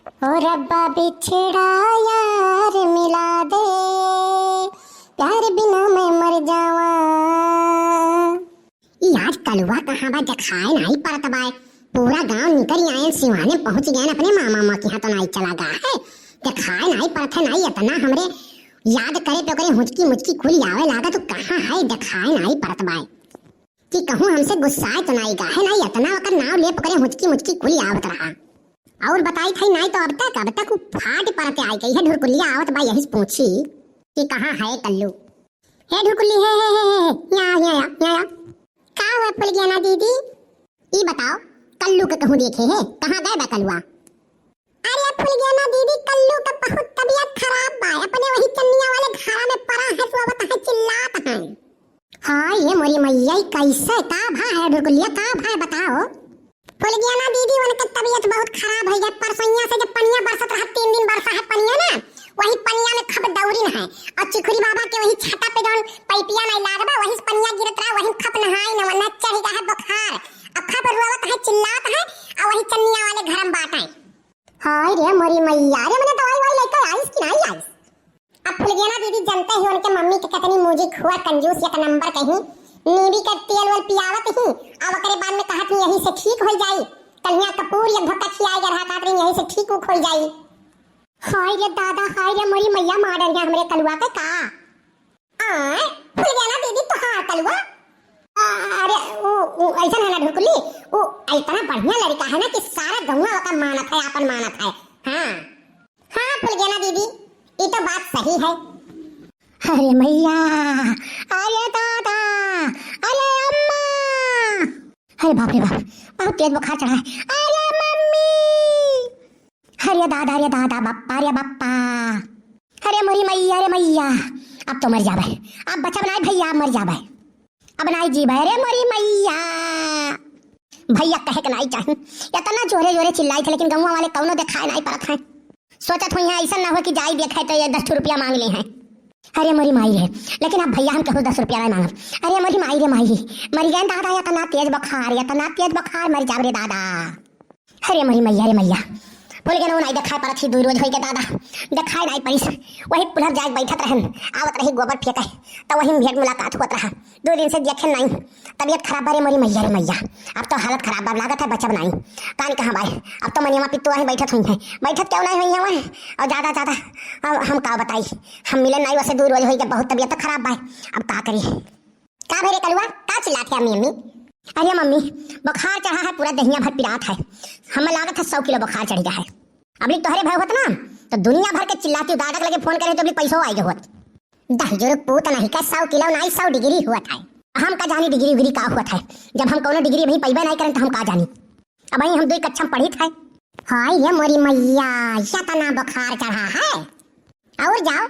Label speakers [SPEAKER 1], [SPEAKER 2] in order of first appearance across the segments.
[SPEAKER 1] ओ रब्बा बिछड़ा यार मिला दे, प्यार बिना मैं मर जावा। यार कलुआ कहाँ बा दिखाए नहीं पड़त बाय। पूरा गांव निकल आए सिवाने पहुंच गए अपने मामा के यहाँ तो नहीं चला गया है। दिखाए नहीं पड़त है नहीं इतना हमरे याद करे पे करे हुचकी मुचकी खुल आवे लागा तो कहाँ है दिखाए नहीं पड़त बाय कि कहूँ हमसे गुस्साए तो नहीं गा है नहीं इतना वक्त नाव ले पकड़े हुचकी मुचकी खुल आवत रहा और बताई थी नहीं तो अब तक फाट परते आई गई है। ढुरकुलिया आवत बा यही पूछी कि कहाँ है कल्लू। हे ढुरकुली है या का हुआ फुल गया ना दीदी। ई बताओ कल्लू के कहूँ देखे है कहाँ गए बा कलुआ। अरे फुल गया ना दीदी कल्लू का बहुत तबीयत खराब बा अपने वही चन्निया वाले घर में पड़ा है तो अब है चिल्लात है। हाँ ये मोरी मैया कैसे का भा है ढुरकुलिया का भा बताओ। फुल गया ना दीदी उनकी तबीयत बहुत खराब है। परसों से जब पनिया बरसत रहा 3 दिन बरसा है पनिया ना वही पनिया में खप दौरी है और चिखुरी बाबा के वही छाता पे जौन पैपिया नहीं लागबा वही पनिया गिरत रहा वही खप नहाई न वरना चढ़ गया है बुखार अखा पर रोवत है चिल्लात है और वही चन्निया वाले घर में बांटे। हाय रे मोरी मैया रे मैंने दवाई वाई लेकर आईस कि नहीं आईस। अब फुल गया ना दीदी जानते ही उनके मम्मी के कितनी मुझे खुआ कंजूस एक नंबर कहीं नीवी का तेल वल पियावत ही अब करे बाद में कहत यही से ठीक हो जाई कन्या कपूर या धक्का खियाई रहा कातरी यही से ठीक हो जाई। हाय रे दादा हाय रे मोरी मैया मार गया हमरे कलुआ के का आ फुल गया ना दीदी तो हां कलुआ। अरे वो ऐसा है ना ढुकली वो इतना बढ़िया लड़का है ना कि सारा गौवा का मानत है अपन मानत है। हां फुल गया ना दीदी ये तो बात सही है। अरे मैया अरे दादा अरे अम्मा अरे बाप रे बाप बहुत तेज बुखार चढ़ा है। अरे मम्मी अरे दादा बप्पा रे बप्पा अरे मोरी मैया रे मैया अब तो मर जाबे अब बचा बनाए भैया अब मर जाबे अब नहीं जीबे रे मोरी मैया। भैया कहे के नहीं चाहे इतना जोरे जोरे चिल्लाई थे लेकिन गौवा वाले कौनो दिखाए नहीं पड़त है। सोचत हुई ऐसा ना हो कि जाई देखे तो ये 10 रुपया मांग ले हैं। अरे मोरी माई रे लेकिन अब भैया हम कहूँ 10 रुपया नहीं मांगब। अरे मोरी माई रे माई मर गए दादा इतना तेज बुखार मर जाब रे दादा। अरे मोरी मैया रे मैया बोल गए नहीं दिखाई पड़त ही 2 रोज हो गए दादा दिखाई नहीं परिस वही पुलर जाग बैठत रहन आवत रही गोबर फेंके तो वही भेंट मुलाकात होत रहा 2 दिन से देखे नहीं तबीयत खराब बारे मोरी मैया रे मैया अब तो हालत खराब बा लागत है बचब नहीं कान कहाँ बाय अब तो मनिया पित्तू वहीं बैठत हुई है बैठत क्यों नहीं हुई है वह और ज्यादा हम का बताई हम मिले नहीं वैसे 2 रोज हो गए बहुत तबीयत खराब बा अब का करिए का भेरे कलुआ का चिल्लाते अम्मी। अरे मम्मी बुखार चढ़ा है पूरा दहिया भर पिरात है हमें लागत है 100 किलो बुखार चढ़ गया है। अब तोहरे भय होत ना तो दुनिया भर के चिल्लाती दादा लगे फोन करे तो पैसों आई होत दहजोर पूत नहीं का 100 किलो नहीं 100 डिग्री हुआ था। हम का जानी डिग्री उग्री का हुआ था जब हम कोनो डिग्री भी पैबे नहीं करें तो हम का जानी अब हम 2 कक्षा पढ़ी थे। हाय ये मोरी मैया इतना बुखार चढ़ा है और जाओ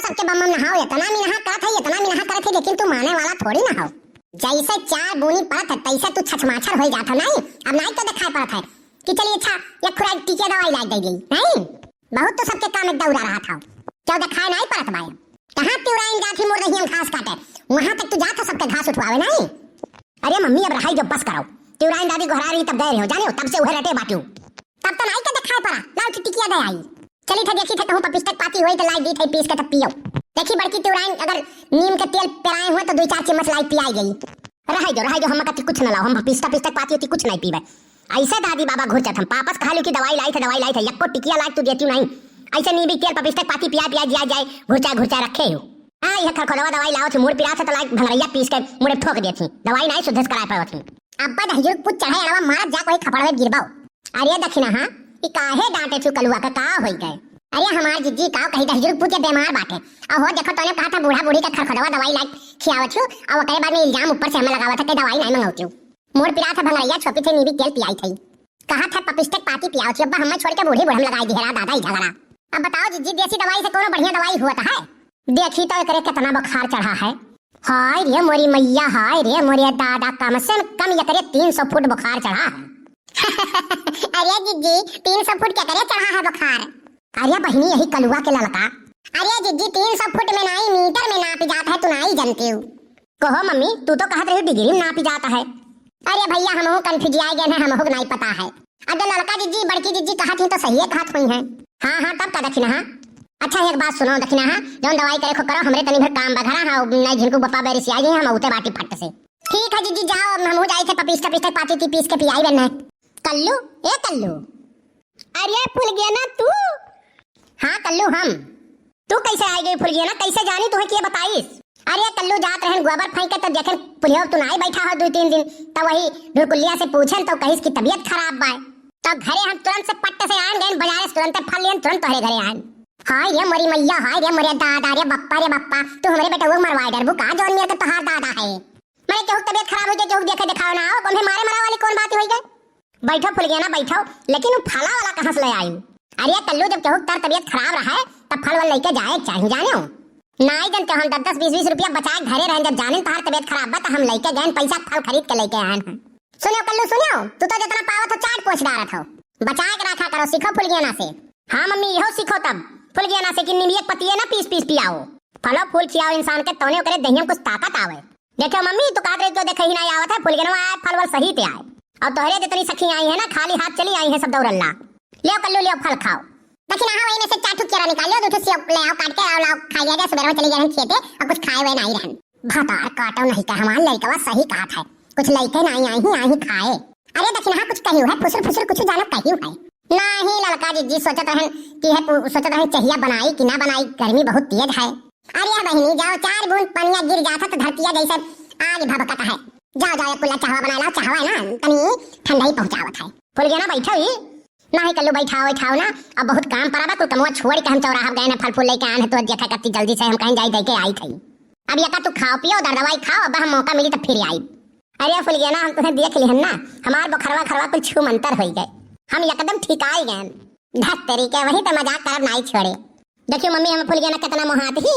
[SPEAKER 1] सबके बम नहाओ इतना भी नहा करत है लेकिन तू माने वाला थोड़ी ना हो। जैसे 4 बूनी पड़त है तैसे तू छछमाछर हो जाता नहीं अब नहीं तो दिखाई पड़त है कि चलिए अच्छा ये खुराक टीके दवाई ला दे गई नहीं बहुत तो सबके काम में दौड़ा रहा था क्या दिखाई नहीं पड़त भाई कहाँ तिवराइन जाती मुड़ रही हम घास काटे वहां तक तू जाता सबके घास उठवावे नहीं। अरे मम्मी अब रहाई जो बस कराओ तिवराइन दादी घोरा रही तब गए रहे हो जाने तब से उहे रटे बाटू तब तो नहीं तो दिखाई पड़ा लाओ टिकिया दे आई चली थे देखी थे कहूं पपिस्टक पाती हुई तो लाई दी थे पीस के तब पियो देखी बड़की तिवराइन अगर नीम के तेल पेराए हुए तो 2-4 चम्मच लाई पियाई गई। रहाई जो हम कति कुछ न लाओ हम पिस्टक पाती होती कुछ नहीं पीबे ऐसे दादी बाबा घुरचत हम पापस खा ली की दवाई लाई थे यक्को टिकिया लाई तू देती नहीं ऐसे नीम तेल पपिस्टक पाती पिया जाए घुरचा रखे हो। हां यह खरखोलवा दवाई लाओ थी मुड़ पिरा था तो लाई भंगरैया पीस के मुड़े ठोक देती दवाई नहीं शुद्ध कराए पावती अब्बा दहजो पुत चढ़े अड़वा मार जा कोई खपड़वे गिरबाओ। अरे दखिना हां ई काहे डांटे छु कलुआ का होई गए। अरे हमार जिज्जी का कहीं दहजो पुत के बीमार बाटे और हो देखो तोने कहा था बूढ़ा बूढ़ी का खरखोलवा दवाई लाई खियावत छु और करे बाद में इल्जाम ऊपर से हमें लगावा था कि दवाई नहीं मंगाउती मोर पिरा था भंगरैया छोपी थे नीवी तेल पियाई थी कहा था पपिस्टक पाती पियाओ थी अब्बा हमें छोड़ के बूढ़ी बुढ़म लगाई दिहरा दादा ही झगड़ा। अब बताओ जिज्जी देसी दवाई से कोनो बढ़िया दवाई हुआ है देखी तो करे कितना बुखार चढ़ा है। हाय रे मोरी मैया हाय रे मोरे दादा कम से कम ये करे 300 फुट बुखार चढ़ा है। अरे जिज्जी 300 फुट क्या करे चढ़ा है बुखार। अरे बहनी यही कलुआ के ललका अरे जिज्जी 300 फुट में नहीं मीटर में नापी जाता है तू नहीं जानती हो। कहो मम्मी तू तो कहत रही डिग्री में नापी जाता है। अरे भैया हम कंफ्यूज आ गए हैं हम नहीं पता है अरे लड़का जीजी बड़की जीजी कहा थी तो सही है कहा हुई है। हाँ तब का दक्षिणा। हाँ अच्छा एक बात सुनो दक्षिणा। हाँ जौन दवाई करे खो करो हमरे तनी भर काम बघरा। हाँ नहीं झिनको बप्पा बेरी से आई हम उते बाटी फट से। ठीक है जीजी जाओ हम हो जाए थे पपीस पाती थी पीस के पियाई बनना। कल्लू ए कल्लू। अरे फूल गया ना तू। हाँ कल्लू हम। तू कैसे आई गई फूल गया ना कैसे जानी तुम्हें क्या बताईस। अरे कल्लू जात रहन गोबर फेंक के तो देखे पुलिया तू नहीं बैठा हो 2-3 दिन तो वही ढुकुलिया से पूछन तो कहिस की तबीयत खराब बा तो घरे हम तुरंत से पट्टे से आन गए बाजार से तुरंत फल लियन तुरंत तोहरे घरे आन। हाय रे मोरी मैया हाय रे मोरे दादा रे बप्पा तू हमरे बेटा वो मरवाए डरबू का जौन मेरे का तोहार दादा है। मैं केहू तबीयत खराब हो जाए केहू देखे दिखाओ ना आओ कौन मारे मरा वाली कौन बात होई गई। बैठो फूल गया ना बैठो लेकिन वो फला वाला कहां से ले आई। अरे कल्लू जब केहू तार तबीयत खराब रहा है तब फल वाला लेके जाए चाहिए जाने हो नहीं जनते हम 10-20 रुपया बचाए घरे रह जब जाने तार तबीयत खराब बा तो हम लेके गए पैसा फल खरीद के लेके आए हैं। सुनियो कल्लू सुनियो तू तो जितना पावत हो चाट पोछ डालत हो बचा के रखा करो सीखो फूल गया ना से। हाँ मम्मी यहो सीखो तब फूल गया ना से कि निमियक पतिये ना पीस पियाओ फलो फूल खियाओ इंसान के तौने करे दहिया कुछ ताकत आवे। देखो मम्मी तू काट रही तो देखे ही नहीं आवत है फूल गया आए फल वल सही ते आए और तोहरे जितनी सखी आई है ना खाली हाथ चली आई है सब दौड़ल्ला। ले कल्लू ले फल खाओ लेकिन हाँ वही में से चाटू केरा निकालियो दूठे से ले आओ काट के आओ लाओ खाइए जा सुबह में चली गए खेते और कुछ खाए हुए नहीं रहन भातार काटो नहीं का हमार लड़का सही कहा है कुछ लड़के नहीं आई ही खाए। अरे दक्षिण हाँ कुछ कही है फुसर कुछ जाना कही है नहीं लड़का जी सोचत रहन कि है सोचत रहन चाहिए बनाई कि ना बनाई गर्मी बहुत तेज है। अरे बहनी जाओ 4 बूंद पानिया गिर जाता तो धरतिया जैसे आग भभकता है जाओ कुल्ला चाहवा बना लो चाहवा है ना तनी ठंडा ही पहुंचावत है। फूल गया ना बैठो ही नहीं कल्लू बैठाओ ना अब बहुत काम पड़ा बा कुल कमवा छोड़ के हम चौराहा गए ना फल फूल लेके आए तो देखा कत्ती जल्दी से हम कहीं जाई दे के आई थई। अब ये का तू खाओ पियो दवाई खाओ अब हम मौका मिली तो फिर आई। अरे फूल गया ना हम तुम्हें देख लिहन ना हमार बखरवा कुल छू मंतर हो गए हम एकदम ठीक आई गए धत तरीके वही तो मजाक करब नहीं छोड़े। देखियो मम्मी हम फूल गया ना कितना मोहात ही